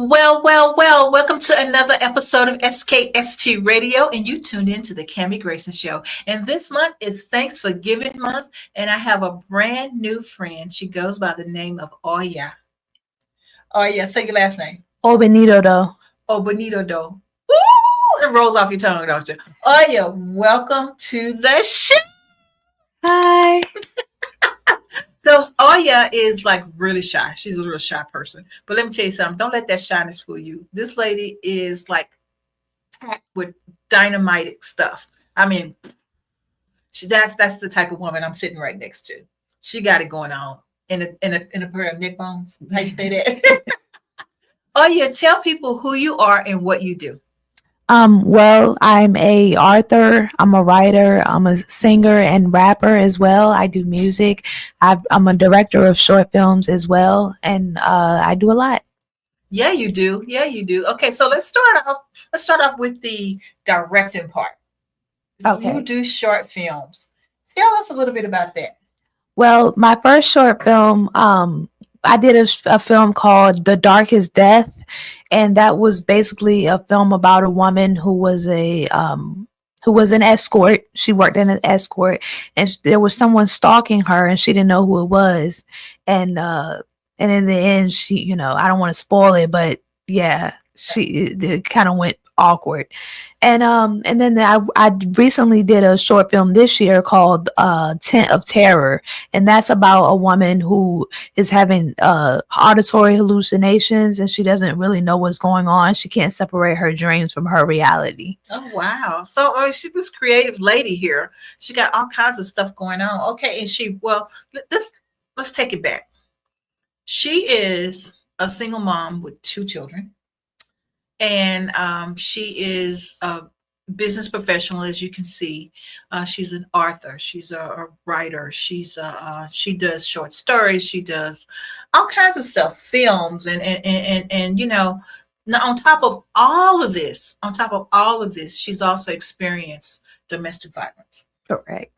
Well. Welcome to another episode of SKST Radio, and you tuned in to the Cammie Grayson Show. And this month is Thanks for Giving Month, and I have a brand new friend. She goes by the name of Oya. Oya, say your last name. Obinidodo. Obinidodo. Ooh, it rolls off your tongue, don't you? Oya, welcome to the show. Hi. So Oya is like really shy. She's a little shy person. But let me tell you something. Don't let that shyness fool you. This lady is like packed with dynamite stuff. I mean, that's the type of woman I'm sitting right next to. She got it going on in a pair of neck bones. How you say that? Oya, tell people who you are and what you do. Well, I'm a author, I'm a writer, I'm a singer and rapper as well. I do music. I'm a director of short films as well, and I do a lot. Yeah, you do. Yeah, you do. Okay, so let's start off. Let's start off with the directing part. Okay. You do short films. Tell us a little bit about that. Well, my first short film, I did a film called The Darkest Death, and that was basically a film about a woman who was an escort. She worked in an escort, and there was someone stalking her, and she didn't know who it was. And in the end, she, I don't want to spoil it, but yeah, it kind of went awkward. And then I recently did a short film this year called Tent of Terror, and that's about a woman who is having auditory hallucinations, and she doesn't really know what's going on. She can't separate her dreams from her reality. Oh wow! So she's this creative lady here. She got all kinds of stuff going on. Okay, and let's take it back. She is a single mom with 2 children. And she is a business professional, as you can see. She's an author. She's a writer. She does short stories. She does all kinds of stuff, films, and now on top of all of this, she's also experienced domestic violence. Correct.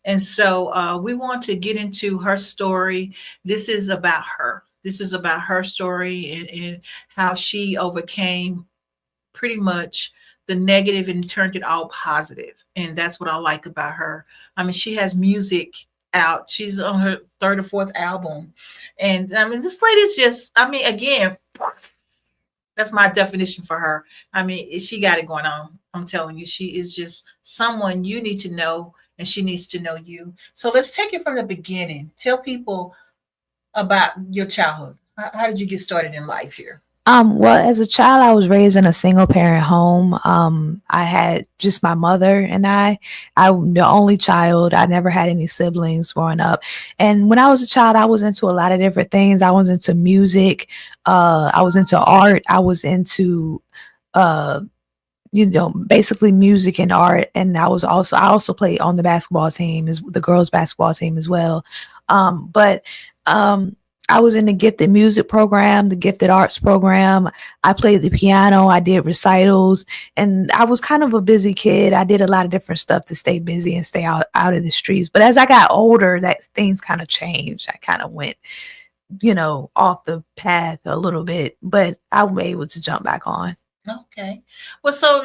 And so we want to get into her story. This is about her. This is about her story and how she overcame pretty much the negative and turned it all positive. And that's what I like about her. I mean, she has music out. She's on her 3rd or 4th album. And I mean, this lady's just, I mean, again, that's my definition for her. I mean, she got it going on. I'm telling you, she is just someone you need to know, and she needs to know you. So let's take it from the beginning. Tell people about your childhood. How did you get started in life here? Well, as a child, I was raised in a single parent home. I had just my mother and I'm the only child. I never had any siblings growing up. And when I was a child, I was into a lot of different things. I was into music. I was into art. I was into, basically music and art. And I also played on the basketball team, the girls' basketball team as well. But I was in the gifted music program, the gifted arts program. I played the piano. I did recitals, and I was kind of a busy kid. I did a lot of different stuff to stay busy and stay out of the streets. But as I got older, that things kind of changed. I kind of went, off the path a little bit, but I was able to jump back on. Okay. Well, so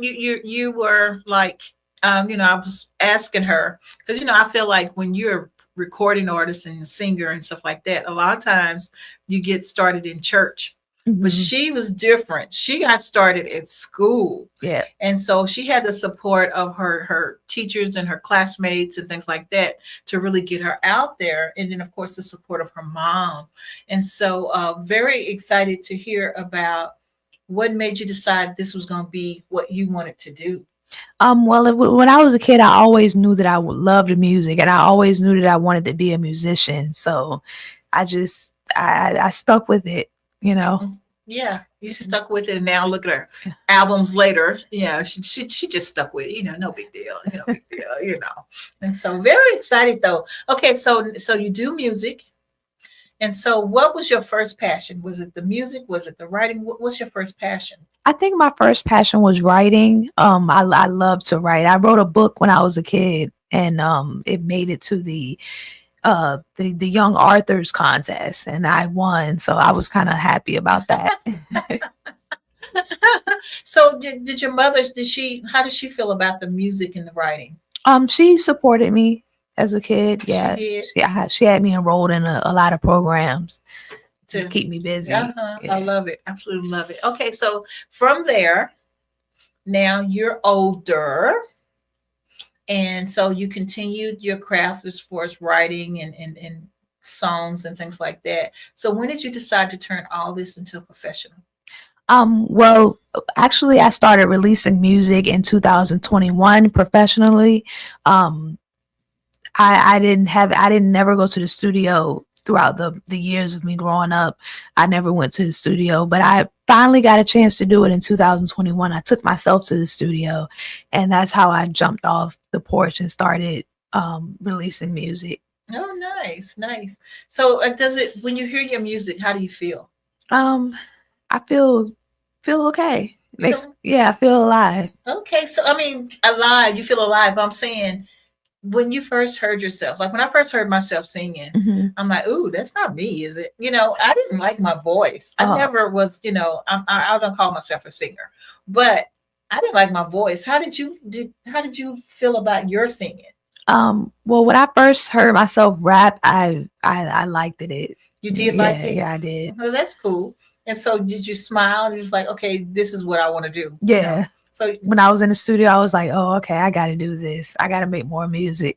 you were like, I was asking her because I feel like when you're recording artist and singer and stuff like that, a lot of times you get started in church. Mm-hmm. But she was different. She got started at school. Yeah. And so she had the support of her teachers and her classmates and things like that to really get her out there. And then, of course, the support of her mom. And so very excited to hear about what made you decide this was going to be what you wanted to do. Well, when I was a kid, I always knew that I would love the music, and I always knew that I wanted to be a musician. So I stuck with it, Yeah, you stuck with it, and now look at her albums later. Yeah, she just stuck with it. No big deal. And so very excited though. Okay, so you do music. And so what was your first passion? Was it the music? Was it the writing? What's your first passion? I think my first passion was writing. I love to write. I wrote a book when I was a kid, and it made it to the the Young Arthurs contest, and I won, so I was kind of happy about that. So did your mother, how did she feel about the music and the writing? She supported me as a kid. Yeah, She did. she had me enrolled in a lot of programs to To keep me busy. I Yeah. love it. Absolutely love it. Okay, so from there, now you're older, and so you continued your craft as far as writing and songs and things like that. So when did you decide to turn all this into a professional? Well, actually, I started releasing music in 2021 professionally. I didn't never go to the studio throughout the years of me growing up. I never went to the studio, but I finally got a chance to do it in 2021. I took myself to the studio, and that's how I jumped off the porch and started releasing music. Oh, nice, nice. So does it, when you hear your music, how do you feel? I feel okay. Feel- I feel alive. Okay, so I mean, alive, you feel alive. I'm saying, when you first heard yourself, like when I first heard myself singing, Mhm. I'm like, ooh, that's not me, is it? I didn't like my voice. I Oh. never was, I don't call myself a singer, but I didn't like my voice. How did you feel about your singing? Well, when I first heard myself rap, I liked it. You did like it? Yeah, I did. Well, that's cool. And so did you smile? And you was like, okay, this is what I want to do. Yeah. So when I was in the studio, I was like, oh, okay, I got to do this. I got to make more music.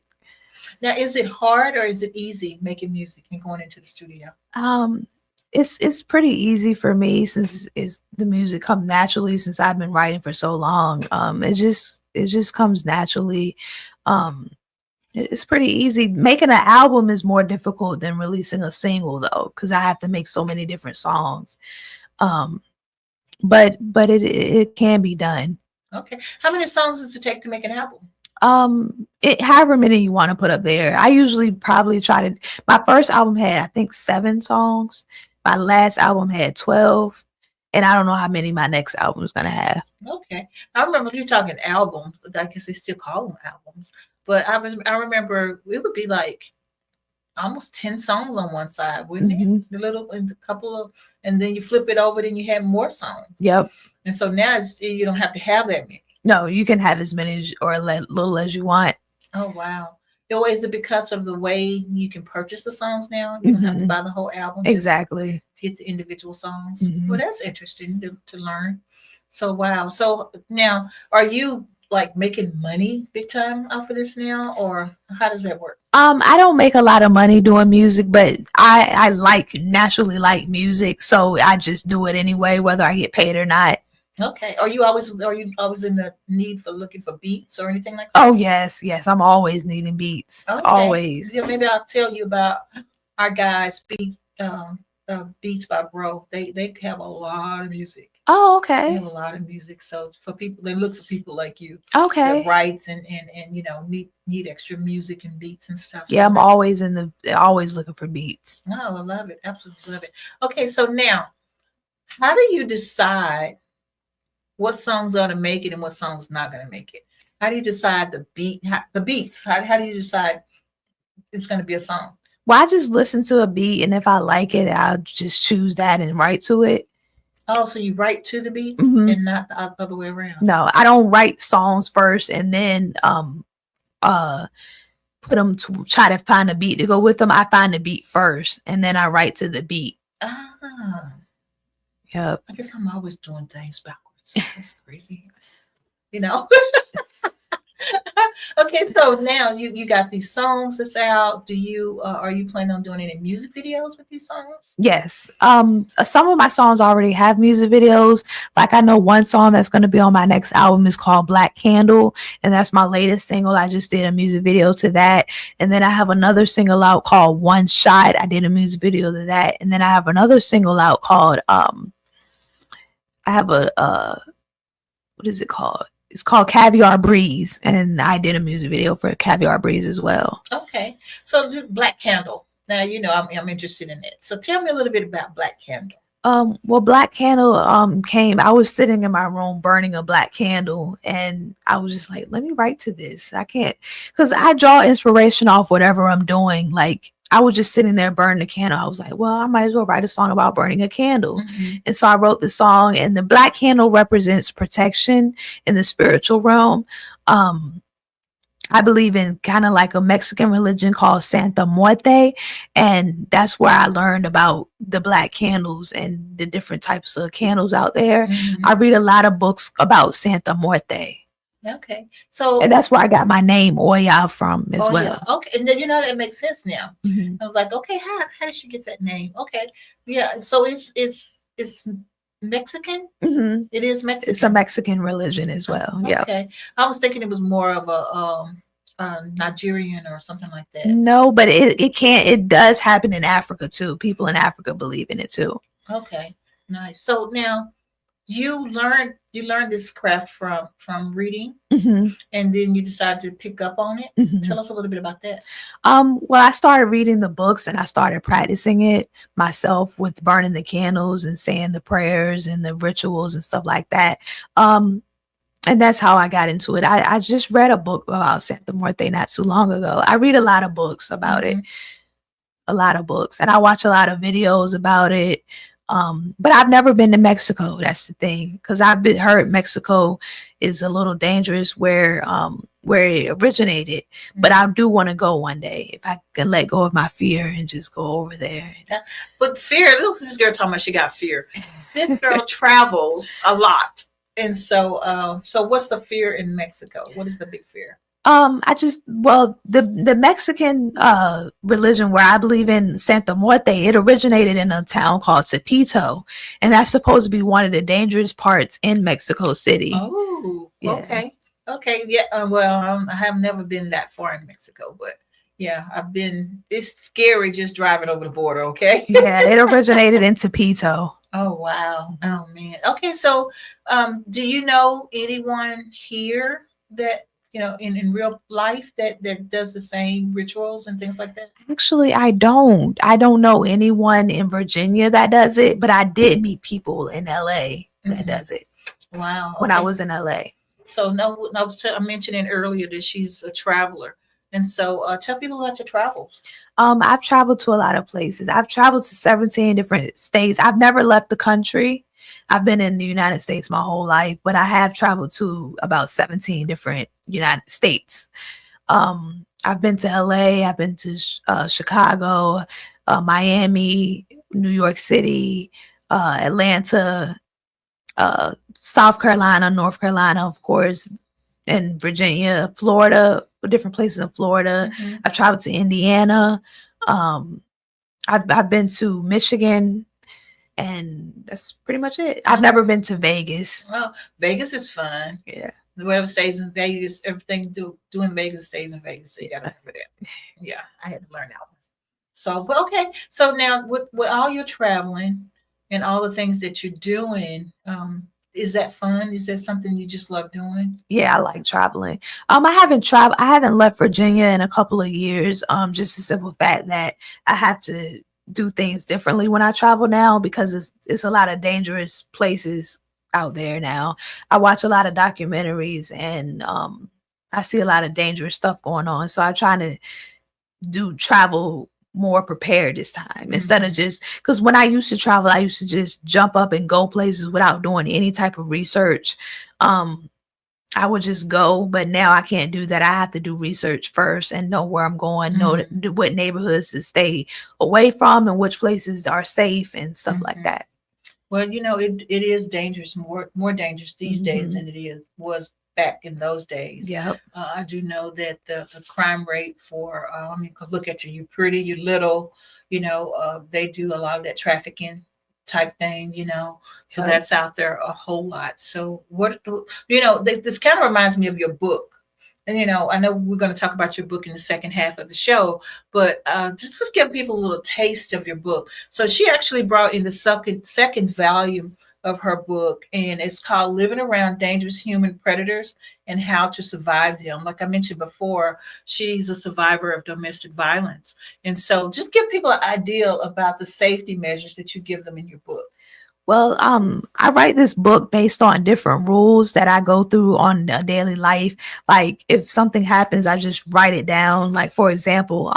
Now, is it hard or is it easy making music and going into the studio? It's pretty easy for me since the music comes naturally, since I've been writing for so long. It just comes naturally. It's pretty easy. Making an album is more difficult than releasing a single, though, because I have to make so many different songs. But it can be done. Okay. How many songs does it take to make an album? However many you want to put up there. I usually probably try to. My first album had, I think, 7 songs. My last album had 12, and I don't know how many my next album is gonna have. Okay, I remember you talking albums. I guess they still call them albums, but I remember it would be like almost 10 songs on one side, wouldn't it? The little and a couple of, and then you flip it over, then you have more songs. Yep. And so now you don't have to have that many. No, you can have as many or little as you want. Oh, wow. Is it because of the way you can purchase the songs now? You don't have to buy the whole album. Exactly. To get the individual songs. Well, that's interesting to learn. So, wow. So now, are you like making money big time off of this now, or how does that work? I don't make a lot of money doing music, but I naturally like music, so I just do it anyway, whether I get paid or not. Okay. Are you always in the need for looking for beats or anything like that? Oh, yes. I'm always needing beats. Okay. Always. Yeah, maybe I'll tell you about our guys Beats by Bro. They have a lot of music. Oh, okay. They have a lot of music. So for people, they look for people like you. Okay. That writes and need extra music and beats and stuff. Yeah, I'm always always looking for beats. Oh, I love it. Absolutely love it. Okay, so now, how do you decide what songs are to make it and what songs not going to make it? How do you decide the beats? How do you decide it's going to be a song? Well, I just listen to a beat, and if I like it, I'll just choose that and write to it. Oh, so you write to the beat and not the other way around? No, I don't write songs first and then put them to try to find a beat to go with them. I find the beat first and then I write to the beat. Ah. Yep. I guess I'm always doing things backwards. That's crazy. Okay, so now you got these songs that's out. Do you are you planning on doing any music videos with these songs? Yes. Some of my songs already have music videos. Like I know one song that's going to be on my next album is called Black Candle, and that's my latest single. I just did a music video to that. And then I have another single out called One Shot. I did a music video to that. And then I have another single out called I have a what is it called? It's called Caviar Breeze, and I did a music video for Caviar Breeze as well. Okay, so Black Candle. Now I'm interested in it. So tell me a little bit about Black Candle. Well, Black Candle came. I was sitting in my room burning a black candle, and I was just like, let me write to this. I can't, because I draw inspiration off whatever I'm doing. Like I was just sitting there burning a candle. I was like, well, I might as well write a song about burning a candle. Mm-hmm. And so I wrote the song, and the black candle represents protection in the spiritual realm. I believe in kind of like a Mexican religion called Santa Muerte. And that's where I learned about the black candles and the different types of candles out there. Mm-hmm. I read a lot of books about Santa Muerte. Okay. So, And that's where I got my name Oya from as well. Yeah. Okay. And then, that makes sense now. Mhm. I was like, okay, how did she get that name? Okay. Yeah. So it's Mexican. Mhm. It is Mexican. It's a Mexican religion as well. Yeah. Okay. I was thinking it was more of a Nigerian or something like that. No, but it does happen in Africa too. People in Africa believe in it too. Okay. Nice. So now you learned this craft from reading, Mhm. and then you decided to pick up on it. Mhm. Tell us a little bit about that. Well, I started reading the books and I started practicing it myself with burning the candles and saying the prayers and the rituals and stuff like that. And that's how I got into it. I just read a book about Santa Muerte not too long ago. I read a lot of books about it, a lot of books, and I watch a lot of videos about it. But I've never been to Mexico. That's the thing, because I've heard Mexico is a little dangerous where it originated. But I do want to go one day if I can let go of my fear and just go over there. But fear, look, this girl talking about she got fear. This girl travels a lot. And so what's the fear in Mexico? What is the big fear? The Mexican religion where I believe in, Santa Muerte, it originated in a town called Tepito, and that's supposed to be one of the dangerous parts in Mexico City. Oh, yeah. Okay, yeah. Well, I have never been that far in Mexico, but yeah, I've been. It's scary just driving over the border. Okay. Yeah, it originated in Tepito. Oh wow. Oh man. Okay, so do you know anyone here that in real life that does the same rituals and things like that? Actually, I don't know anyone in Virginia that does it, but I did meet people in LA that does it. Wow. Okay. When I was in LA. So no, I'm mentioning earlier that she's a traveler. And so tell people about your travels. I've traveled to a lot of places. I've traveled to 17 different states. I've never left the country. I've been in the United States my whole life, but I have traveled to about 17 different United States. I've been to LA, I've been to Chicago, Miami, New York City, Atlanta, South Carolina, North Carolina, of course, and Virginia, Florida, different places in Florida. I've traveled to Indiana. I've been to Michigan, and that's pretty much it. I've never been to Vegas. Well, Vegas is fun. Yeah. Whatever stays in Vegas, everything do in Vegas stays in Vegas. So you gotta remember that. Yeah, I had to learn that one. So, but okay. So now with all your traveling and all the things that you're doing, is that fun? Is that something you just love doing? Yeah, I like traveling. I haven't left Virginia in a couple of years. Just the simple fact that I have to do things differently when I travel now, because it's a lot of dangerous places out there now. I watch a lot of documentaries, and I see a lot of dangerous stuff going on. So I try to travel more prepared this time, instead of just, because when I used to travel, I used to just jump up and go places without doing any type of research. I would just go, but now I can't do that. I have to do research first and know where I'm going, know what neighborhoods to stay away from and which places are safe and stuff like that. Well, it is dangerous, more dangerous these days than it was back in those days. Yep. I do know that the crime rate for, because look at you, you're pretty, you're little, they do a lot of that trafficking type thing, so that's out there a whole lot. So this kind of reminds me of your book. And, I know we're going to talk about your book in the second half of the show, but just give people a little taste of your book. So she actually brought in the second volume of her book, and it's called Living Around Dangerous Human Predators and How to Survive Them. Like I mentioned before, she's a survivor of domestic violence. And so just give people an idea about the safety measures that you give them in your book. Well, I write this book based on different rules that I go through on a daily life. Like if something happens, I just write it down. Like, for example,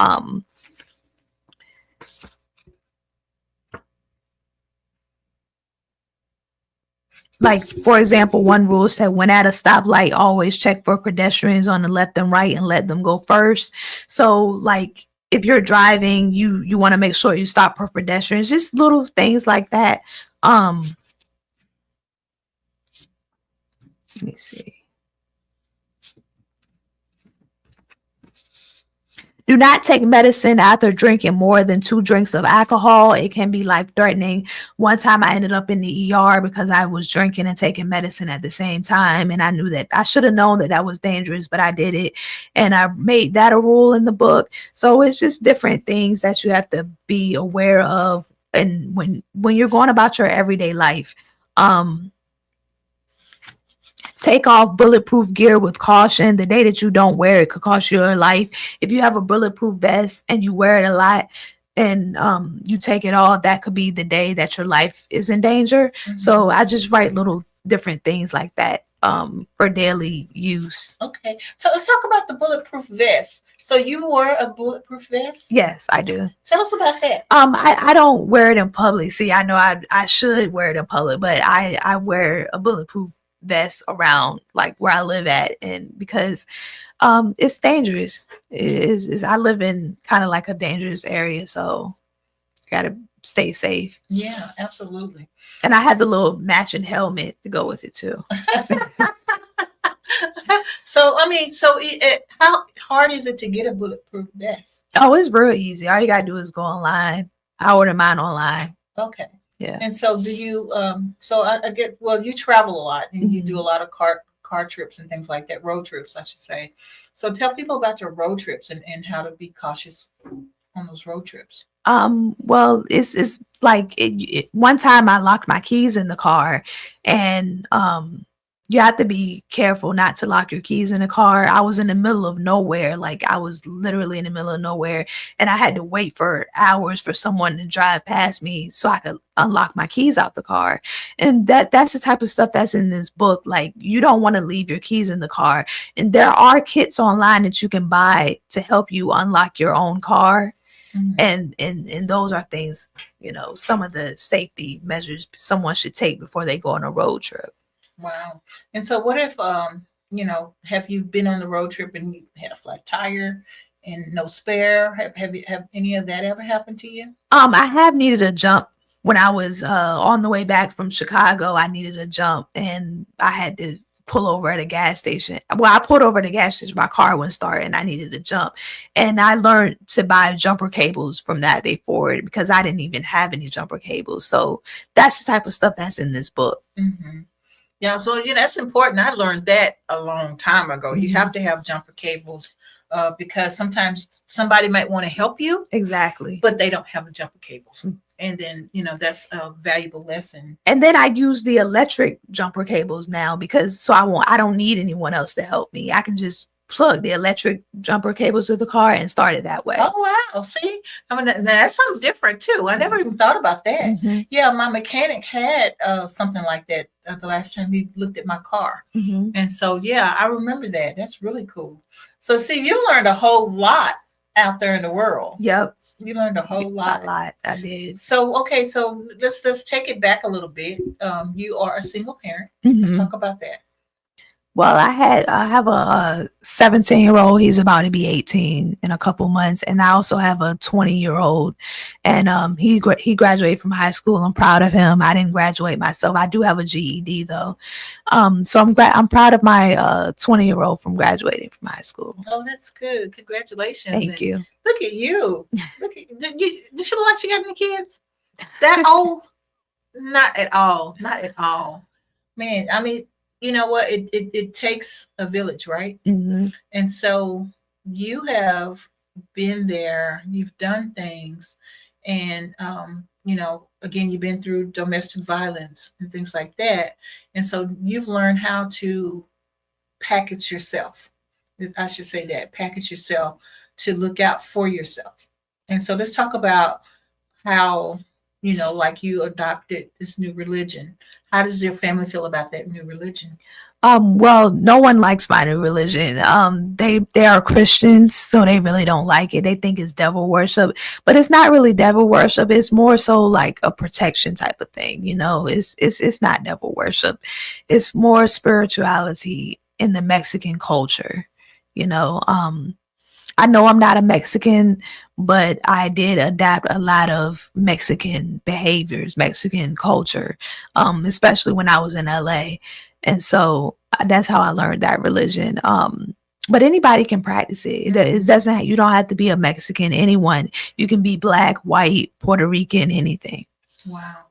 like, for example, one rule said when at a stoplight, always check for pedestrians on the left and right and let them go first. So like if you're driving, you want to make sure you stop for pedestrians, just little things like that. Let me see. Do not take medicine after drinking more than 2 drinks of alcohol. It can be life threatening. One time I ended up in the ER because I was drinking and taking medicine at the same time. And I knew that I should have known that that was dangerous, but I did it. And I made that a rule in the book. So it's just different things that you have to be aware of. And when you're going about your everyday life, take off bulletproof gear with caution. The day that you don't wear it could cost you your life. If you have a bulletproof vest and you wear it a lot and you take it off, that could be the day that your life is in danger. Mm-hmm. So I just write little different things like that for daily use. Okay. So let's talk about the bulletproof vest. So you wore a bulletproof vest? Yes, I do. Tell us about that. I don't wear it in public. See, I know I should wear it in public, but I wear a bulletproof vest around like where I live at, and because it's dangerous. I live in kind of like a dangerous area, so I gotta stay safe. Yeah, absolutely. And I had the little matching helmet to go with it too. So how hard is it to get a bulletproof vest? Oh, it's real easy. All you gotta do is go online. I order mine online. Okay. Yeah. And so do you so I get, well, you travel a lot and you do a lot of car trips and things like that, road trips I should say. So tell people about your road trips and how to be cautious on those road trips. Well, it's like one time I locked my keys in the car, and you have to be careful not to lock your keys in the car. I was in the middle of nowhere. Like I was literally in the middle of nowhere, and I had to wait for hours for someone to drive past me so I could unlock my keys out the car. And that's the type of stuff that's in this book. Like you don't want to leave your keys in the car. And there are kits online that you can buy to help you unlock your own car. Mm-hmm. And those are things, some of the safety measures someone should take before they go on a road trip. Wow. And so what if, have you been on the road trip and you had a flat tire and no spare? Have any of that ever happened to you? I have needed a jump when I was on the way back from Chicago. I needed a jump and I had to pull over at a gas station. Well, I pulled over at a gas station. My car wouldn't start and I needed a jump. And I learned to buy jumper cables from that day forward because I didn't even have any jumper cables. So that's the type of stuff that's in this book. Mm-hmm. Yeah, so that's important. I learned that a long time ago. Mm-hmm. You have to have jumper cables because sometimes somebody might want to help you. Exactly. But they don't have the jumper cables. Mm-hmm. And then, that's a valuable lesson. And then I use the electric jumper cables now because I don't need anyone else to help me. I can just plug the electric jumper cables to the car and start it that way. Oh, wow. See, that's something different too. I never even thought about that. Mm-hmm. Yeah, my mechanic had something like that the last time he looked at my car. Mm-hmm. And so, yeah, I remember that. That's really cool. So, see, you learned a whole lot out there in the world. Yep. You learned a whole lot. I did. So, okay, so let's take it back a little bit. You are a single parent. Mm-hmm. Let's talk about that. Well, I have a 17-year-old. He's about to be 18 in a couple months, and I also have a 20-year-old, and he graduated from high school. I'm proud of him. I didn't graduate myself. I do have a GED though, so I'm proud of my 20-year-old from graduating from high school. Oh, that's good. Congratulations! Thank you. Look at you. Look at you. Does she look like she got any kids? That old? Not at all. Not at all. Man, I mean. You know what? It takes a village, right? Mm-hmm. And so you have been there, you've done things, and again, you've been through domestic violence and things like that. And so you've learned how to package yourself. I should say that, package yourself to look out for yourself. And so let's talk about how, like you adopted this new religion. How does your family feel about that new religion? Well, no one likes my new religion. They are Christians, so they really don't like it. They think it's devil worship, but it's not really devil worship. It's more so like a protection type of thing. You know, it's not devil worship. It's more spirituality in the Mexican culture. You know, I know I'm not a Mexican, but I did adapt a lot of Mexican behaviors, Mexican culture, especially when I was in LA. And so that's how I learned that religion. But anybody can practice it. It doesn't, you don't have to be a Mexican, anyone. You can be black, white, Puerto Rican, anything. Wow.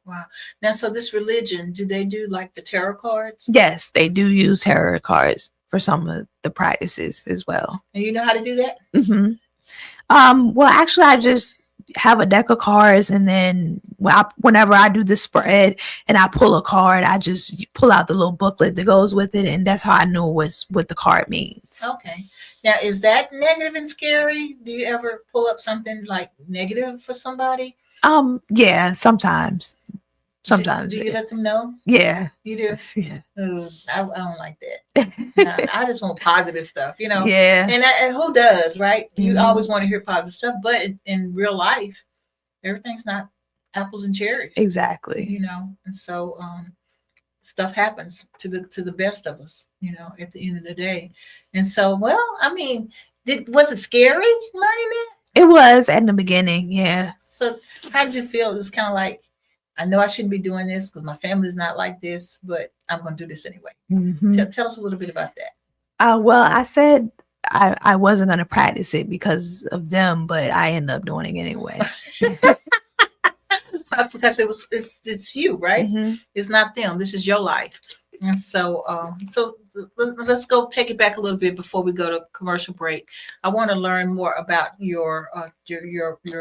Now, so this religion, do they do like the tarot cards? Yes, they do use tarot cards for some of the practices as well. And you know how to do that? Well, actually, I just have a deck of cards, and then whenever I do the spread and I pull a card, I just pull out the little booklet that goes with it, and that's how I knew what the card means. Okay. Now, is that negative and scary? Do you ever pull up something like negative for somebody? Yeah, sometimes. Sometimes. Do you let them know? Yeah. You do? Yeah. I don't like that. No, I just want positive stuff, you know? Yeah. And who does, right? You always want to hear positive stuff, but in real life, everything's not apples and cherries. Exactly. You know? And so stuff happens to the best of us, you know, at the end of the day. And so, well, I mean, was it scary learning that? It was in the beginning, yeah. So how did you feel? It was kind of like, I know I shouldn't be doing this because my family's not like this, but I'm going to do this anyway. Tell us a little bit about that. Well, I said I wasn't going to practice it because of them, but I ended up doing it anyway. Because it's you, right? It's not them. This is your life. And so let's go take it back a little bit before we go to commercial break. I want to learn more about your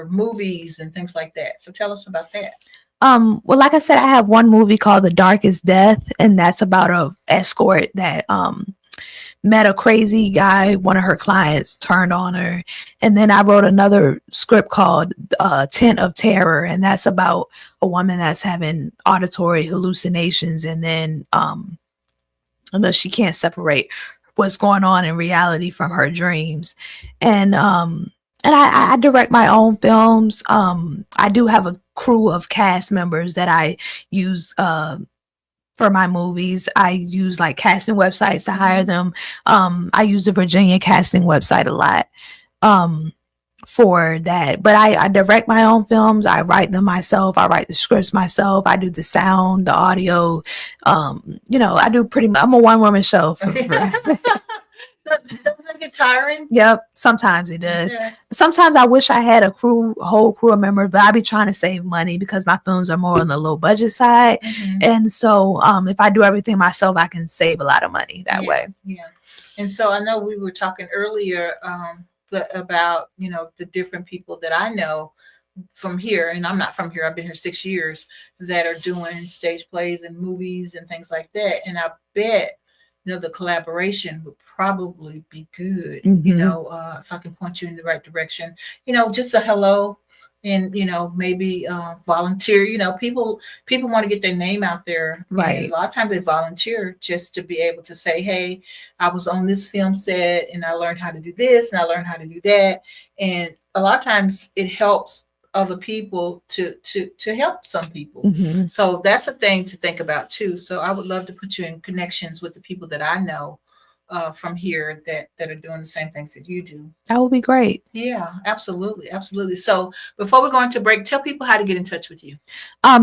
movies and things like that. So tell us about that. Well, like I said, I have one movie called The Darkest Death, and that's about a escort that met a crazy guy. One of her clients turned on her, and then I wrote another script called Tent of Terror, and that's about a woman that's having auditory hallucinations, and then unless she can't separate what's going on in reality from her dreams. And I direct my own films. I do have a crew of cast members that I use for my movies. I use like casting websites to hire them. I use the Virginia casting website a lot for that. But I direct my own films. I write them myself. I write the scripts myself. I do the sound, the audio. You know, I do pretty much. I'm a one-woman show. Doesn't that get tiring? Yep, sometimes it does. Yeah. Sometimes I wish I had a whole crew of members, but I be trying to save money because my films are more on the low budget side. And so if I do everything myself, I can save a lot of money that way. Yeah. And so I know we were talking earlier about, you know, the different people that I know from here, and I'm not from here, I've been here 6 years, that are doing stage plays and movies and things like that. And I bet, you know, the collaboration would probably be good. You know, if I can point you in the right direction, you know, just a hello, and, you know, maybe volunteer. You know, people want to get their name out there. Right. And a lot of times they volunteer just to be able to say, hey, I was on this film set and I learned how to do this and I learned how to do that. And a lot of times it helps other people to help some people. So that's a thing to think about too. So I would love to put you in connections with the people that I know from here that are doing the same things that you do. That would be great. Yeah, absolutely. So before we go into break, tell people how to get in touch with you.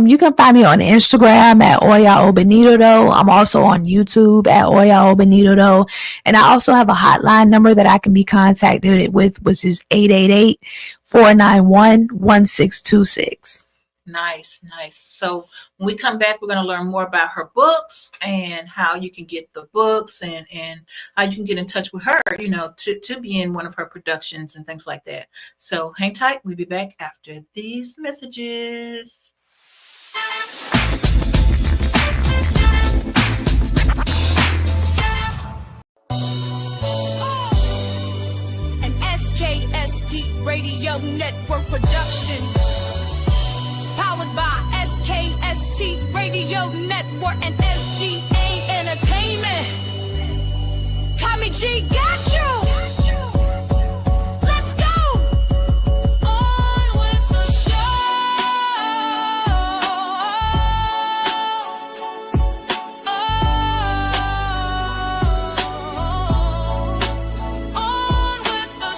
You can find me on Instagram at Oya Obinidodo. I'm also on YouTube at Oya Obinidodo. And I also have a hotline number that I can be contacted with, which is 888-491-1626. Nice. So when we come back, we're going to learn more about her books and how you can get the books and how you can get in touch with her, you know, to be in one of her productions and things like that. So hang tight. We'll be back after these messages. An SKST Radio Network production. Powered by SKST Radio Network and SGA Entertainment. BG got you. Let's go. On with the show. On with the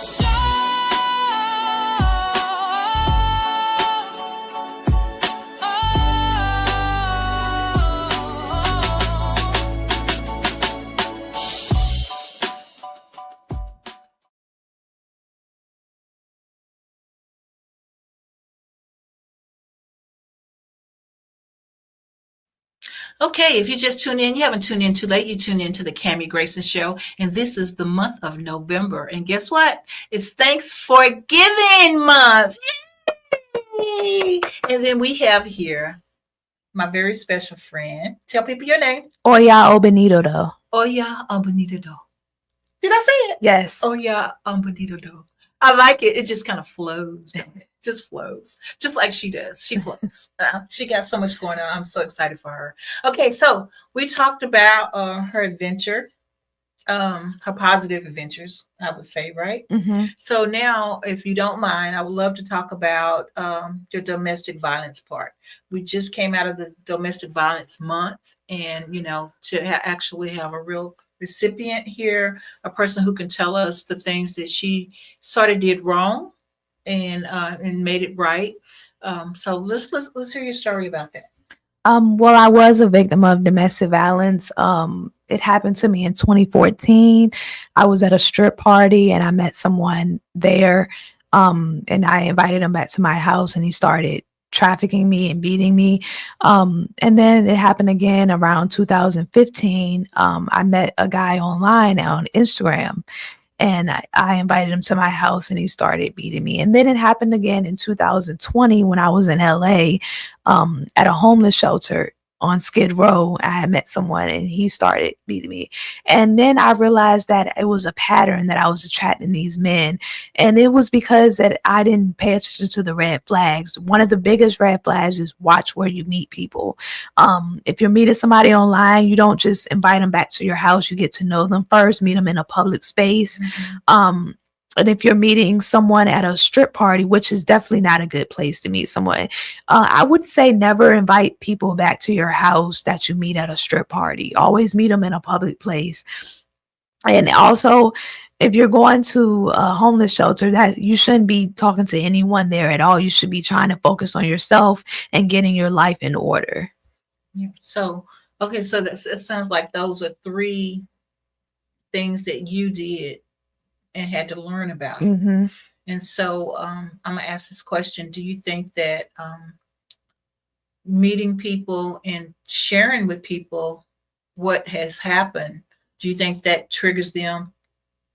Okay, if you just tuned in, you haven't tuned in too late. You tuned in to the Cammie Grayson Show, and this is the month of November. And guess what? It's Thanks for Giving Month. Yay! And then we have here my very special friend. Tell people your name. Oya Obinidodo. Oya Obinidodo. Did I say it? Yes. Oya Obinidodo. I like it. It just kind of flows. Just flows, just like she does. She flows. She got so much going on. I'm so excited for her. Okay, so we talked about her adventure, her positive adventures, I would say, right? Mm-hmm. So now, if you don't mind, I would love to talk about the domestic violence part. We just came out of the domestic violence month, and to actually have a real recipient here, a person who can tell us the things that she sort of did wrong and made it right. So let's hear your story about that. Well, I was a victim of domestic violence. It happened to me in 2014. I was at a strip party and I met someone there. And I invited him back to my house and he started trafficking me and beating me. And then it happened again around 2015. I met a guy online on Instagram. And I invited him to my house and he started beating me. And then it happened again in 2020 when I was in LA at a homeless shelter on Skid Row. I had met someone and he started beating me. And then I realized that it was a pattern that I was attracting these men. And it was because that I didn't pay attention to the red flags. One of the biggest red flags is watch where you meet people. If you're meeting somebody online, you don't just invite them back to your house. You get to know them first, meet them in a public space. Mm-hmm. And if you're meeting someone at a strip party, which is definitely not a good place to meet someone, I would say never invite people back to your house that you meet at a strip party. Always meet them in a public place. And also, if you're going to a homeless shelter, that you shouldn't be talking to anyone there at all. You should be trying to focus on yourself and getting your life in order. Yeah. So, okay, so it sounds like those are three things that you did and had to learn about. Mm-hmm. And so I'm going to ask this question. Do you think that meeting people and sharing with people what has happened, do you think that triggers them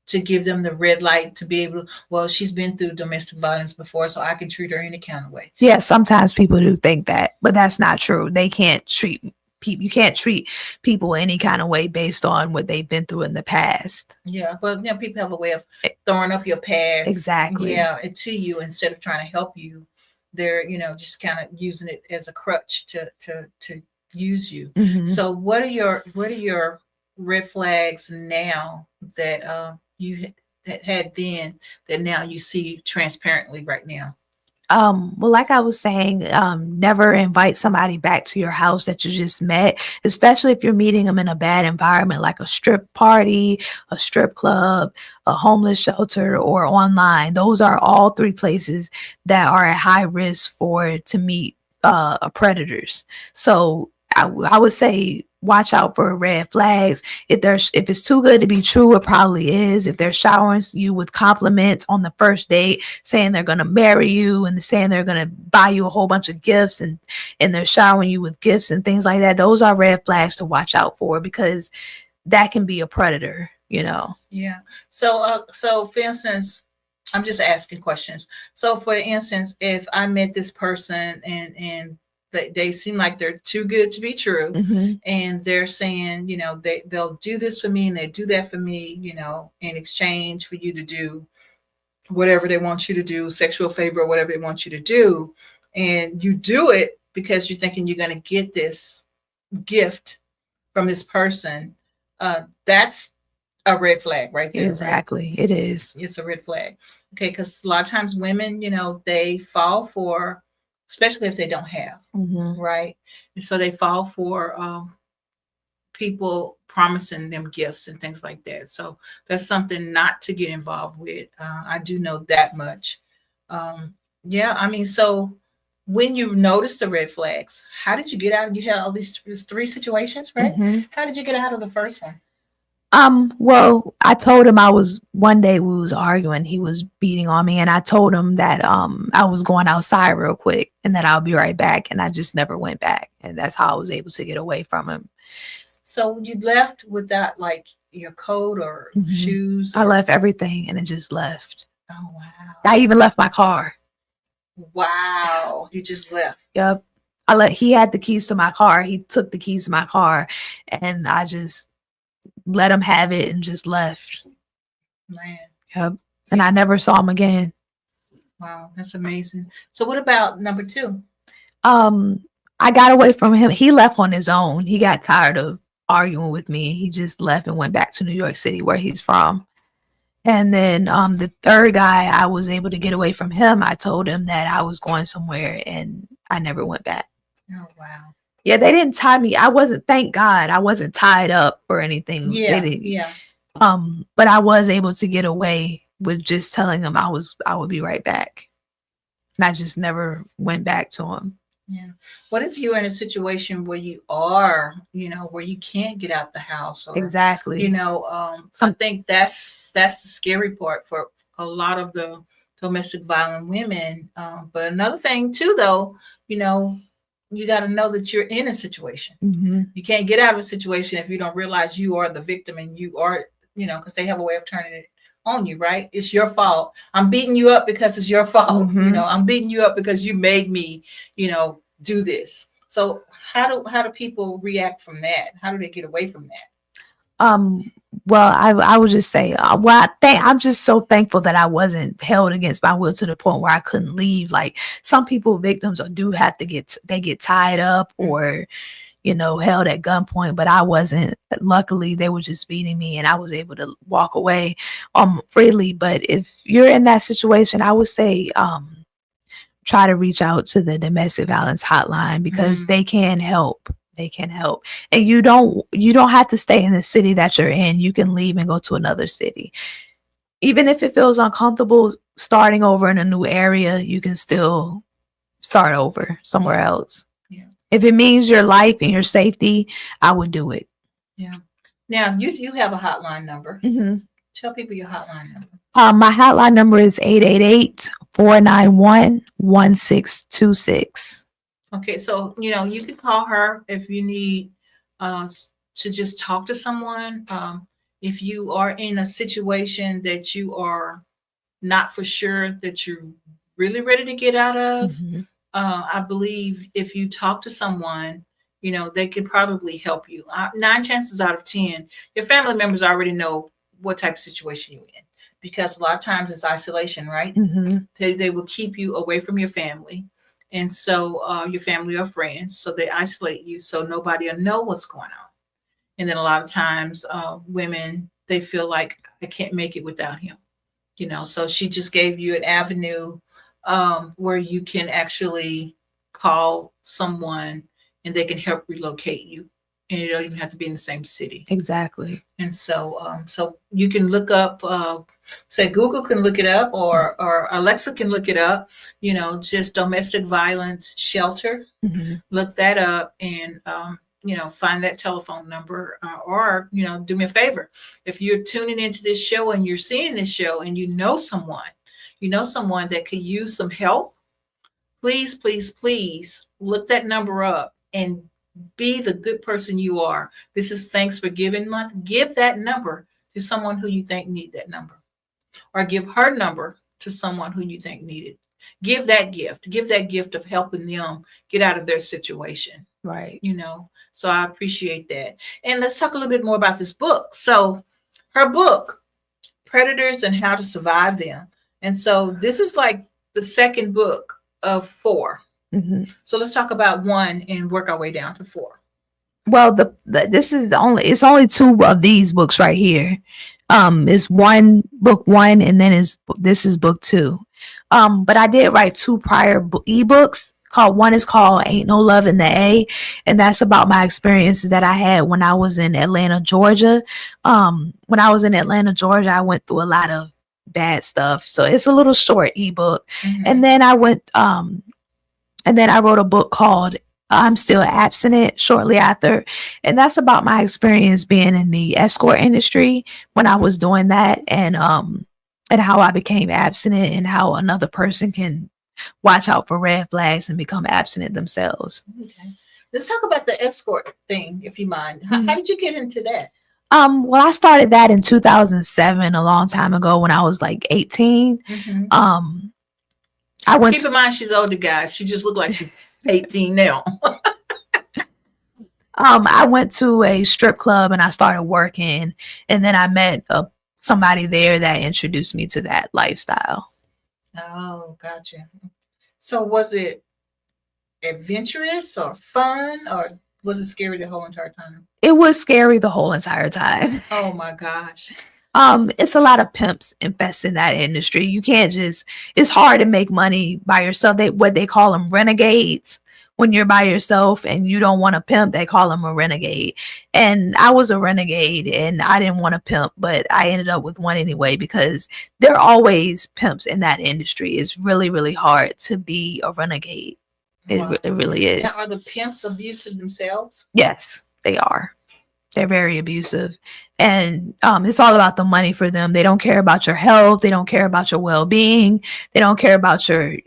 to give them the red light to be able to, well, she's been through domestic violence before, so I can treat her any kind of way? Yeah, sometimes people do think that, but that's not true. They can't treat people. You can't treat people any kind of way based on what they've been through in the past. Yeah, well, people have a way of throwing up your past. Exactly. Yeah, to you instead of trying to help you. They're just kind of using it as a crutch to use you. Mm-hmm. So what are your red flags now that you had then that now you see transparently right now? Well, like I was saying, never invite somebody back to your house that you just met, especially if you're meeting them in a bad environment, like a strip party, a strip club, a homeless shelter, or online. Those are all three places that are at high risk to meet predators. So I would say watch out for red flags. If it's too good to be true, it probably is. If they're showering you with compliments on the first date, saying they're going to marry you and saying they're going to buy you a whole bunch of gifts and they're showering you with gifts and things like that, those are red flags to watch out for because that can be a predator, Yeah. So for instance, I'm just asking questions. So for instance, if I met this person and they seem like they're too good to be true, mm-hmm. and they're saying, they'll do this for me and they do that for me, in exchange for you to do whatever they want you to do, sexual favor, or whatever they want you to do, and you do it because you're thinking you're going to get this gift from this person. That's a red flag right there, right? Exactly. It is. It's a red flag. Okay, because a lot of times women, they fall for, especially if they don't have, Mm-hmm. right? And so they fall for people promising them gifts and things like that. So that's something not to get involved with. I do know that much. Yeah, I mean, so when you noticed the red flags, how did you get out? You had all these three situations, right? Mm-hmm. How did you get out of the first one? Well, I told him one day we was arguing, he was beating on me, and I told him that I was going outside real quick and that I'll be right back. And I just never went back. And that's how I was able to get away from him. So you left without like your coat or Mhm. shoes? I or- left everything and it just left. Oh wow. I even left my car. Wow. You just left. Yep. He had the keys to my car. He took the keys to my car and I just let him have it and just left. Man. Yep. And I never saw him again. Wow, that's amazing. So what about number two? I got away from him. He left on his own. He got tired of arguing with me. He just left and went back to New York City where he's from. And then the third guy, I was able to get away from him. I told him that I was going somewhere and I never went back. Oh wow. Yeah, they didn't tie me. Thank God, I wasn't tied up or anything. Yeah. They didn't. Yeah. But I was able to get away with just telling him I would be right back. And I just never went back to him. Yeah. What if you're in a situation where you are, where you can't get out the house or Exactly. I think that's the scary part for a lot of the domestic violent women. But another thing too, though, you got to know that you're in a situation. Mm-hmm. You can't get out of a situation if you don't realize you are the victim and you are, because they have a way of turning it on you, right? It's your fault. I'm beating you up because it's your fault. Mhm. I'm beating you up because you made me, do this. So how do people react from that? How do they get away from that? Well, I would just say, I'm just so thankful that I wasn't held against my will to the point where I couldn't leave. Like some victims do have to get tied up or, held at gunpoint, but I wasn't. Luckily, they were just beating me and I was able to walk away freely. But if you're in that situation, I would say try to reach out to the domestic violence hotline because they can help. They can help. And you don't have to stay in the city that you're in. You can leave and go to another city. Even if it feels uncomfortable starting over in a new area, you can still start over somewhere else. Yeah. If it means your life and your safety, I would do it. Yeah. Now you have a hotline number. Mm-hmm. Tell people your hotline number. My hotline number is 888-491-1626. Okay, so you can call her if you need to just talk to someone. If you are in a situation that you are not for sure that you're really ready to get out of, Mhm. I believe if you talk to someone, they can probably help you. 9 chances out of 10, your family members already know what type of situation you're in because a lot of times it's isolation, right? Mhm. They will keep you away from your family. And so your family or friends, so they isolate you so nobody will know what's going on. And then a lot of times women, they feel like I can't make it without him. So she just gave you an avenue where you can actually call someone and they can help relocate you. And you don't even have to be in the same city. Exactly. And so so you can look up, say Google can look it up or Alexa can look it up, just domestic violence shelter. Mhm. Look that up and, find that telephone number or, do me a favor. If you're tuning into this show and you're seeing this show and you know someone that could use some help, please, please, please look that number up and be the good person you are. This is Thanks for Giving Month. Give that number to someone who you think need that number, or give her number to someone who you think need it. Give that gift of helping them get out of their situation. Right. So I appreciate that. And let's talk a little bit more about this book. So her book, Predators and How to Survive Them. And so this is like the second book of 4. Mhm. So let's talk about 1 and work our way down to 4. Well, this is it's only two of these books right here. It's book one, and then this is book two. But I did write two prior ebooks. One is called Ain't No Love in the A, and that's about my experiences that I had when I was in Atlanta, Georgia. When I was in Atlanta, Georgia, I went through a lot of bad stuff. So it's a little short ebook. Mhm. And then I wrote a book called I'm Still Abstinent shortly after. And that's about my experience being in the escort industry when I was doing that, and how I became abstinent, and how another person can watch out for red flags and become abstinent themselves. Okay. Let's talk about the escort thing, if you mind. How did you get into that? Well, I started that in 2007, a long time ago, when I was like 18. Mhm. I went Keep in mind, she's older, guys. She just looked like she's 18 now. I went to a strip club and I started working, and then I met somebody there that introduced me to that lifestyle. Oh, gotcha. So was it adventurous or fun, or was it scary the whole entire time? It was scary the whole entire time. Oh my gosh. It's a lot of pimps invest in that industry. You can't it's hard to make money by yourself. What they call them renegades. When you're by yourself and you don't want to pimp, they call them a renegade. And I was a renegade, and I didn't want to pimp, but I ended up with one anyway, because there are always pimps in that industry. It's really, really hard to be a renegade. Wow. It really is. Now, are the pimps abusive themselves? Yes, they are. They're very abusive, and it's all about the money for them. They don't care about your health. They don't care about your well-being. They don't care about your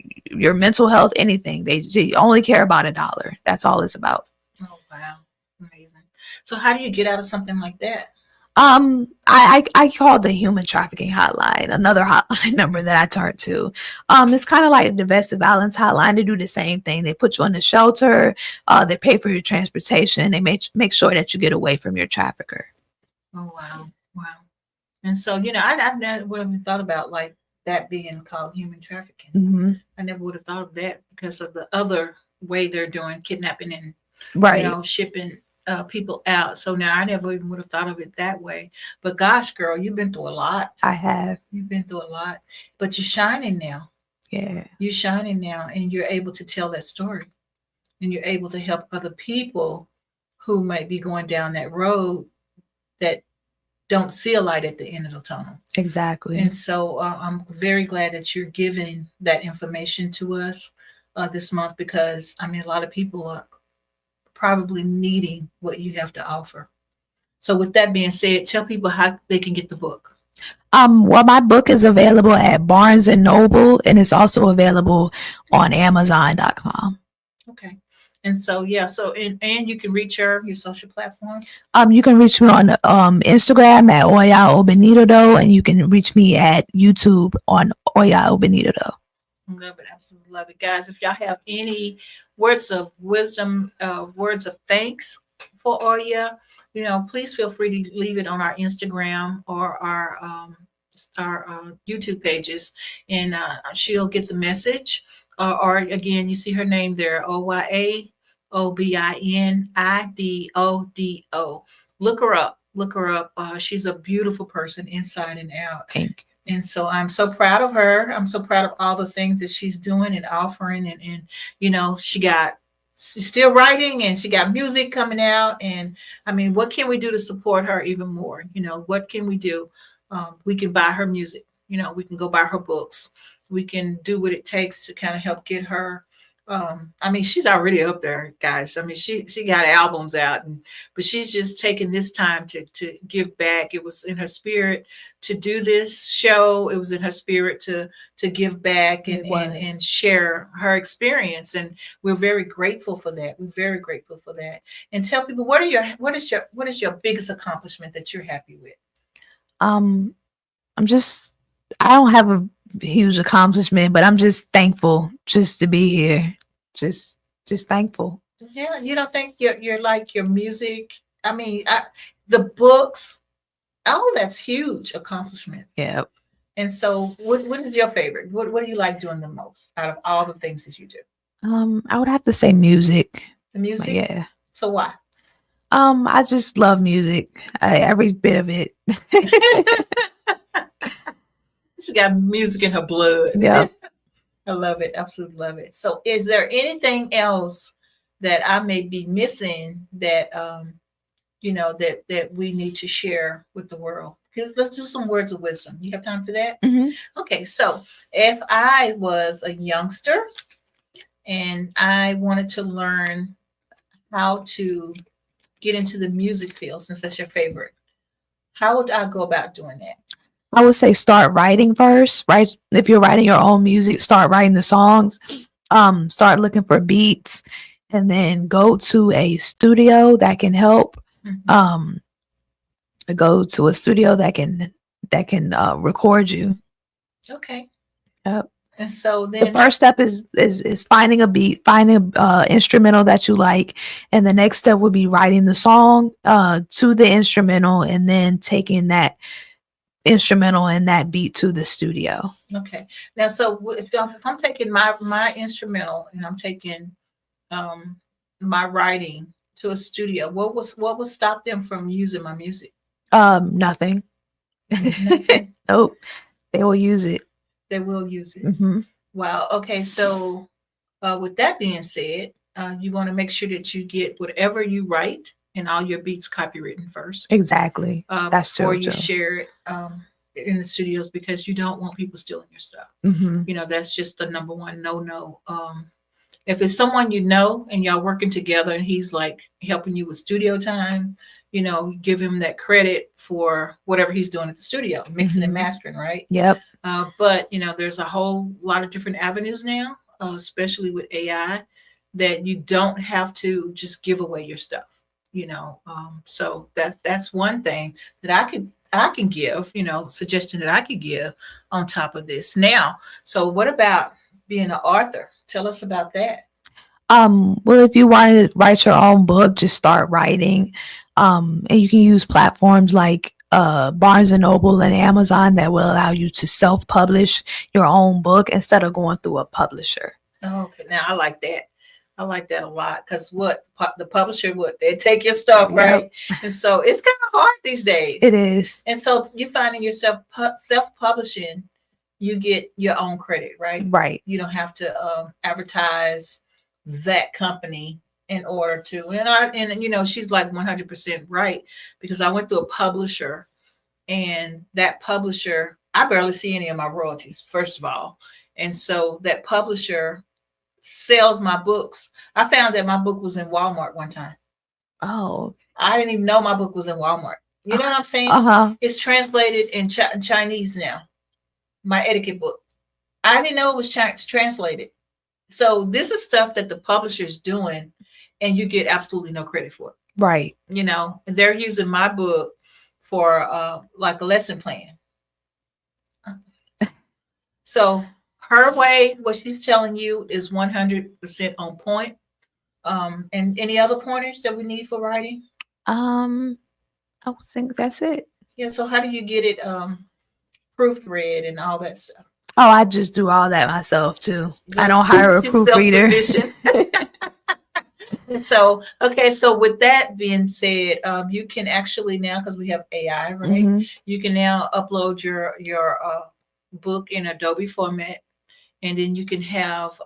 mental health, anything. They only care about $1. That's all it's about. Oh wow, amazing. So how do you get out of something like that? I called the human trafficking hotline, another hotline number that I turned to. It's kind of like a domestic violence hotline. They do the same thing. They put you in the shelter. They pay for your transportation. They make sure that you get away from your trafficker. Oh wow, wow. And so I never would have thought about like that being called human trafficking. Mm-hmm. I never would have thought of that because of the other way they're doing kidnapping and Right. shipping people out. So now I never even would have thought of it that way. But gosh, girl, you've been through a lot. I have. You've been through a lot, but you're shining now. Yeah. You're shining now, and you're able to tell that story, and you're able to help other people who might be going down that road that don't see a light at the end of the tunnel. Exactly. And so I'm very glad that you're giving that information to us this month, because I mean, a lot of people are probably needing what you have to offer. So with that being said, tell people how they can get the book. Well, my book is available at Barnes and Noble, and it's also available on Amazon.com. Okay. And so and you can reach your social platforms. You can reach me on Instagram at Oya Obinidodo, and you can reach me at YouTube on Oya Obinidodo. Love it, absolutely love it, guys. If y'all have any words of wisdom, words of thanks for Oya, please feel free to leave it on our Instagram or our YouTube pages, and she'll get the message. Or again, you see her name there, Oya Obinidodo. Look her up. She's a beautiful person inside and out. Thank you. And so I'm so proud of her. I'm so proud of all the things that she's doing and offering. And she's still writing, and she got music coming out. And I mean, what can we do to support her even more? What can we do? We can buy her music. We can go buy her books. We can do what it takes to kind of help get her. I mean, she's already up there, guys. I mean, she got albums out, but she's just taking this time to give back. It was in her spirit to do this show. It was in her spirit to give back and share her experience. And we're very grateful for that. We're very grateful for that. And tell people, what is your biggest accomplishment that you're happy with? I don't have a huge accomplishment, but I'm just thankful just to be here. Just thankful. Yeah, you don't think you're like your music? I mean, the books, all that's huge accomplishment. Yeah. And so, what is your favorite? What do you like doing the most out of all the things that you do? I would have to say music. The music. Yeah. So why? I just love music. Every bit of it. She got music in her blood. Yep. I love it. Absolutely love it. So is there anything else that I may be missing that that we need to share with the world? Because let's do some words of wisdom. You have time for that? Mhm. Okay, so if I was a youngster and I wanted to learn how to get into the music field, since that's your favorite, how would I go about doing that? I would say start writing first, right? If you're writing your own music, start writing the songs. Start looking for beats, and then go to a studio that can help. Mhm. Go to a studio that can record you. Okay. Yep. And so The then, first step is finding a beat, finding a instrumental that you like, and the next step would be writing the song to the instrumental, and then taking that instrumental and that beat to the studio. okay. Now, so if I'm taking my instrumental and I'm taking my writing to a studio, what would stop them from using my music? Nothing. Nothing. Nope. They will use it. They will use it. Hmm. Wow. Okay. So, with that being said, you want to make sure that you get whatever you write and all your beats copywritten first, Exactly. That's before true. you share it in the studios, because you don't want people stealing your stuff. Hmm. That's just the number one no. If it's someone you know and y'all working together and he's like helping you with studio time, give him that credit for whatever he's doing at the studio, mixing and Mhm. mastering, right? Yep. But there's a whole lot of different avenues now, especially with AI, that you don't have to just give away your stuff. So that's one thing that I can give, suggestion that I could give on top of this. Now, so what about being an author? Tell us about that. Well, if you want to write your own book, just start writing. And you can use platforms like Barnes and Noble and Amazon that will allow you to self-publish your own book instead of going through a publisher. Okay, now I like that. I like that a lot, because the publisher, they take your stuff, right? And so it's kind of hard these days. It is. And so you finding yourself self-publishing, you get your own credit, right? Right. You don't have to advertise that company in order to. And she's like 100% right, because I went through a publisher, and that publisher, I barely see any of my royalties, first of all. And so that publisher sells my books. I found that my book was in Walmart one time. Oh. I didn't even know my book was in Walmart. You know what I'm saying? Uh-huh. It's translated in Chinese now. My etiquette book. I didn't know it was translated. So this is stuff that the publisher's doing, and you get absolutely no credit for it. Right. They're using my book for like a lesson plan. So her way, what she's telling you, is 100% on point. And any other pointers that we need for writing? I think that's it. Yeah. So how do you get it proofread and all that stuff? Oh, I just do all that myself too. I don't hire a proofreader. So, okay. So with that being said, you can actually now, because we have AI, right? Mhm. You can now upload your book in Adobe format, and then you can have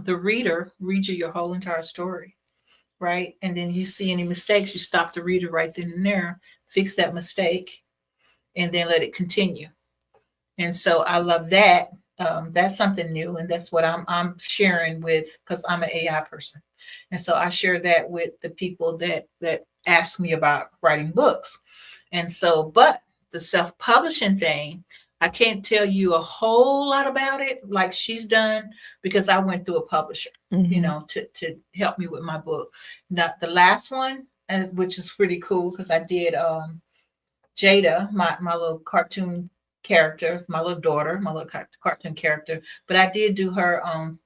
the reader read you your whole entire story, right? And then you see any mistakes, you stop the reader right then and there, fix that mistake, and then let it continue. And so I love that. That's something new, and that's what I'm sharing with, because I'm an AI person, and so I share that with the people that ask me about writing books. And so, but the self-publishing thing, I can't tell you a whole lot about it like she's done, because I went through a publisher, Mhm. to help me with my book. Not the last one, which is pretty cool, because I did Jada, my little cartoon character, my little daughter, my little cartoon character. But I did do her on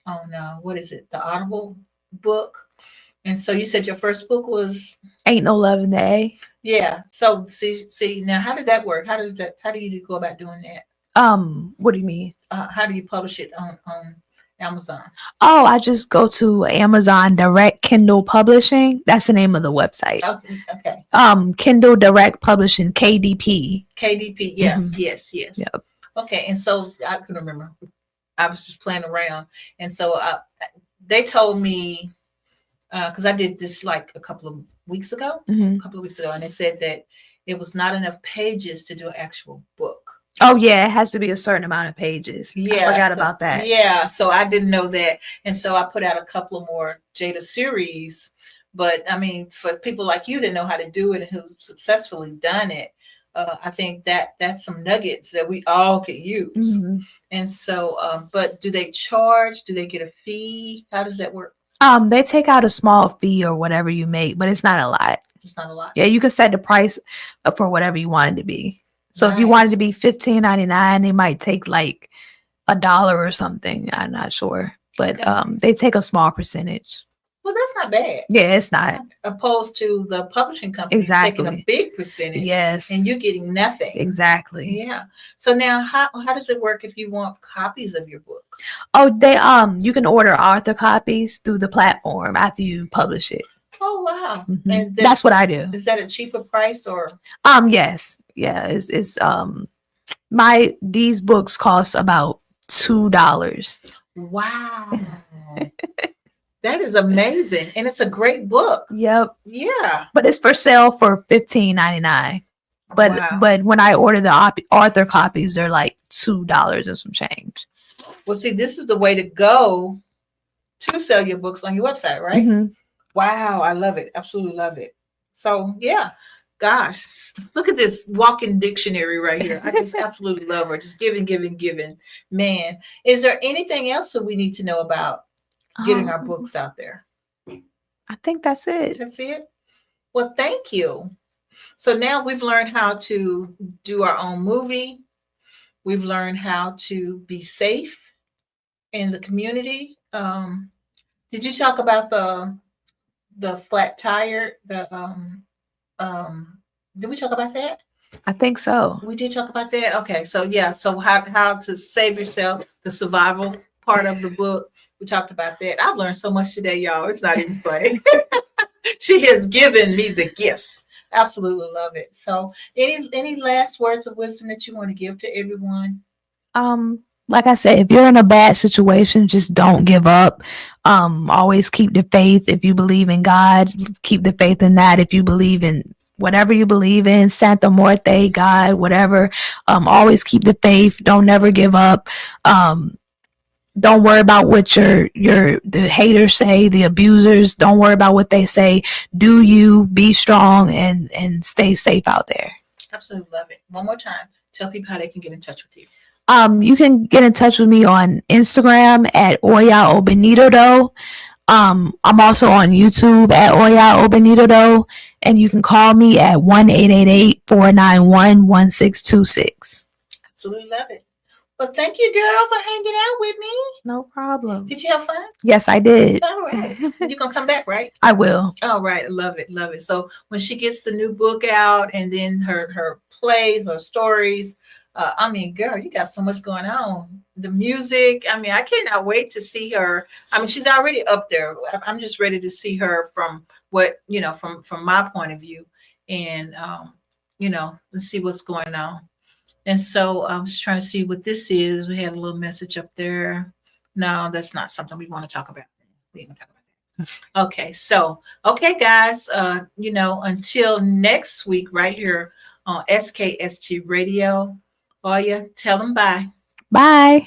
what is it, the Audible book. And so you said your first book was Ain't no love in the A. Yeah. So see now, how did that work? How do you go about doing that? What do you mean? How do you publish it on Amazon. Oh, I just go to Amazon Direct Kindle Publishing. That's the name of the website. Okay. Kindle Direct Publishing, KDP. KDP. Yes, Mhm. yes, yes. Yep. Okay, and so I couldn't remember. I was just playing around, and so they told me because I did this like a couple of weeks ago, Mhm. and they said that it was not enough pages to do an actual book. Oh yeah, it has to be a certain amount of pages. Yeah, I forgot so- about that. Yeah, so I didn't know that, and so I put out a couple of more Jada series. But I mean, for people like you that know how to do it and who've successfully done it, I think that's some nuggets that we all could use. Mhm. And so, but do they charge? Do they get a fee? How does that work? They take out a small fee or whatever you make, but it's not a lot. It's not a lot. Yeah, you can set the price for whatever you want it to be. So if you want it to be $15.99, they might take like $1 or something. I'm not sure, but Okay. they take a small percentage. Well, that's not bad. Yeah, it's not. Opposed to the publishing company taking a Exactly. big percentage, Yes, and you're getting nothing. exactly. Yeah. So now, how does it work if you want copies of your book? Oh, you can order author copies through the platform after you publish it. Oh wow! Mhm. And That's what I do. is that a cheaper price or? Yes, yeah. It's these books cost about $2. Wow. That is amazing, and it's a great book. Yep, Yeah. but it's for sale for $15.99. But Wow. but when I order the author copies, they're like $2 and some change. Well, see, this is the way to go to sell your books on your website, right? Mhm. Wow, I love it. Absolutely love it. So yeah, gosh, look at this walking dictionary right here. I just absolutely love her. Just giving, giving, giving. Man, is there anything else that we need to know about getting our Um, books out there? I think that's it. That's it. Well, thank you. So now we've learned how to do our own movie. We've learned how to be safe in the community. Did you talk about the flat tire? Did we talk about that? I think so. We did talk about that. Okay, so yeah, so how to save yourself, the survival part of the book. We talked about that. I've learned so much today, y'all. It's not even funny. She has given me the gifts. Absolutely love it. So, any last words of wisdom that you want to give to everyone? Like I said, if you're in a bad situation, just don't give up. Always keep the faith. If you believe in God, keep the faith in that. If you believe in whatever you believe in, Santa Muerte, God, whatever, always keep the faith. Don't never give up. Don't worry about what the haters say, the abusers. Don't worry about what they say. Do you be strong and stay safe out there. Absolutely love it. One more time, tell people how they can get in touch with you. You can get in touch with me on Instagram at Oya Obinidodo. I'm also on YouTube at Oya Obinidodo, and you can call me at 1-888-491-1626. Absolutely love it. Well, thank you, girl, for hanging out with me. No problem. Did you have fun? Yes, I did. All right. You're going to come back, right? I will. All right. Love it. Love it. So when she gets the new book out and then her plays, her stories, I mean, girl, you got so much going on. The music. I mean, I cannot wait to see her. I mean, she's already up there. I'm just ready to see her from what, from my point of view and, let's see what's going on. And so I was trying to see what this is. We had a little message up there. No, that's not something we want to talk about. We ain't gonna talk about that. Okay, so guys, until next week, right here on SKST Radio. Oya, tell them bye. Bye.